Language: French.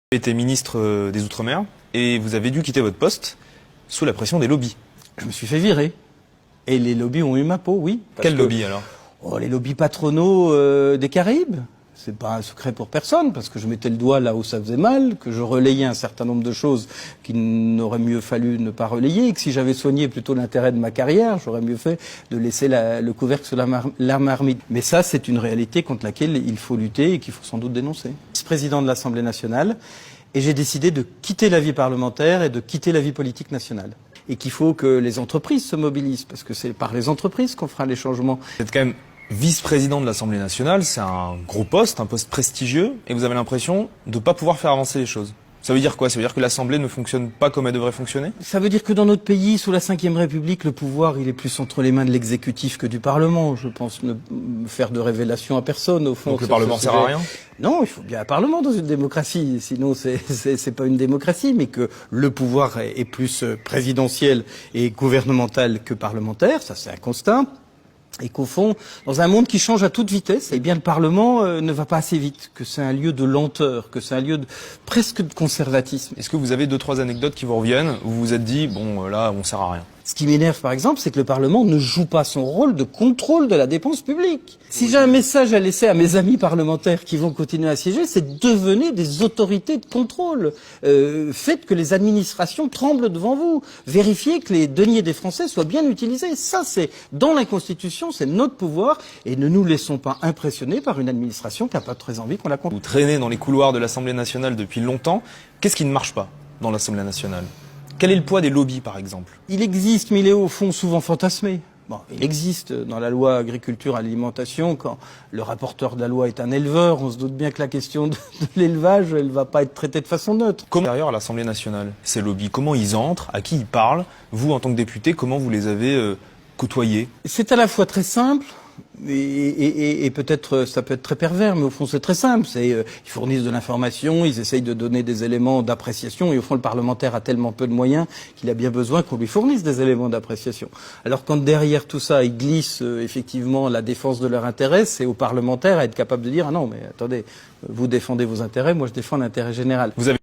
Vous avez été ministre des Outre-mer et vous avez dû quitter votre poste sous la pression des lobbies. Je me suis fait virer. Et les lobbies ont eu ma peau, oui. Quel lobby alors? Les lobbies patronaux des Caraïbes. C'est pas un secret pour personne, parce que je mettais le doigt là où ça faisait mal, que je relayais un certain nombre de choses qu'il n'aurait mieux fallu ne pas relayer, et que si j'avais soigné plutôt l'intérêt de ma carrière, j'aurais mieux fait de laisser le couvercle sur la marmite. Mais ça, c'est une réalité contre laquelle il faut lutter et qu'il faut sans doute dénoncer. Vice-président de l'Assemblée nationale, et j'ai décidé de quitter la vie parlementaire et de quitter la vie politique nationale. Et qu'il faut que les entreprises se mobilisent, parce que c'est par les entreprises qu'on fera les changements. Vous êtes quand même vice-président de l'Assemblée nationale, c'est un gros poste, un poste prestigieux, et vous avez l'impression de ne pas pouvoir faire avancer les choses. Ça veut dire quoi? Ça veut dire que l'Assemblée ne fonctionne pas comme elle devrait fonctionner? Ça veut dire que dans notre pays, sous la Ve République, le pouvoir, il est plus entre les mains de l'exécutif que du Parlement. Je pense ne faire de révélation à personne, au fond. Donc le Parlement sert à rien? Non, il faut bien un Parlement dans une démocratie, sinon c'est pas une démocratie, mais que le pouvoir est plus présidentiel et gouvernemental que parlementaire, ça c'est un constat. Et qu'au fond, dans un monde qui change à toute vitesse, eh bien le Parlement ne va pas assez vite, que c'est un lieu de lenteur, que c'est un lieu presque de conservatisme. Est-ce que vous avez 2-3 anecdotes qui vous reviennent, où vous vous êtes dit, bon là, on sert à rien? Ce qui m'énerve, par exemple, c'est que le Parlement ne joue pas son rôle de contrôle de la dépense publique. Si j'ai un message à laisser à mes amis parlementaires qui vont continuer à siéger, c'est devenez des autorités de contrôle. Faites que les administrations tremblent devant vous. Vérifiez que les deniers des Français soient bien utilisés. Ça, c'est dans la Constitution, c'est notre pouvoir. Et ne nous laissons pas impressionner par une administration qui n'a pas très envie qu'on la contrôle. Vous traînez dans les couloirs de l'Assemblée nationale depuis longtemps. Qu'est-ce qui ne marche pas dans l'Assemblée nationale? Quel est le poids des lobbies, par exemple? Il existe, mais il est au fond souvent fantasmé. Bon, il existe dans la loi agriculture alimentation, quand le rapporteur de la loi est un éleveur, on se doute bien que la question de l'élevage, elle va pas être traitée de façon neutre. Comment d'ailleurs à l'Assemblée nationale, ces lobbies, comment ils entrent, à qui ils parlent? Vous, en tant que député, comment vous les avez côtoyés? C'est à la fois très simple, et peut-être ça peut être très pervers, mais au fond c'est très simple. Ils fournissent de l'information, ils essayent de donner des éléments d'appréciation, et au fond le parlementaire a tellement peu de moyens qu'il a bien besoin qu'on lui fournisse des éléments d'appréciation. Alors quand derrière tout ça ils glissent effectivement la défense de leurs intérêts, c'est aux parlementaires à être capable de dire ah non mais attendez, vous défendez vos intérêts, moi je défends l'intérêt général. Vous avez